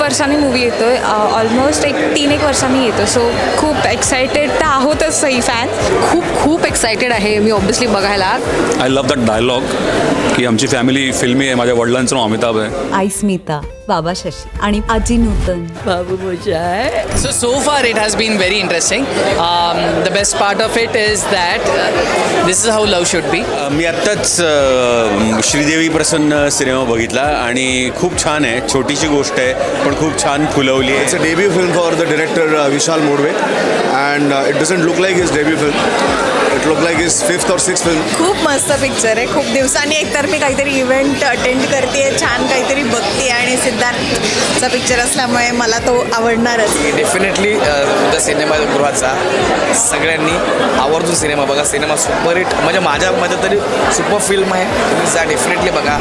वर्षांनी मूवी येतो आहे. ऑलमोस्ट एक 3-1 वर्षांनी येतो. सो खूप एक्सायटेड तर आहोतच सही फॅन. खूप एक्सायटेड आहे मी ऑब्व्हियसली बघायला. आय लव्ह दॅट डायलॉग की आमची फॅमिली फिल्मी आहे. माझ्या वडिलांचं नाव अमिताभ आहे. आई स्मिता, बाबा शशी आणि आजी नूतन. बाबू मोशाय. So far it has been very interesting. The best part of it is that this is how love should be. मी आत्ताच श्रीदेवी प्रसन्न सिनेमा बघितला आणि खूप छान आहे. छोटीशी गोष्ट आहे पण खूप छान फुलवली आहे. It's a debut film for the director Vishal Modve and it doesn't look like his debut film. It looked like his 5th or 6th film. खूप मस्त पिक्चर आहे. खूप दिवसांनी एकतर मी काहीतरी इव्हेंट अटेंड करते, छान काहीतरी बघते आणि सिद्धार्थचा पिक्चर असल्यामुळे मला तो आवडणारच. डेफिनेटली त्या सिनेमागृहाचा सगळ्यांनी आवर्जून सिनेमा बघा. सिनेमा सुपरहिट म्हणजे माझ्या मध्ये तरी सुपर फिल्म आहे. तुम्ही जा डेफिनेटली बघा.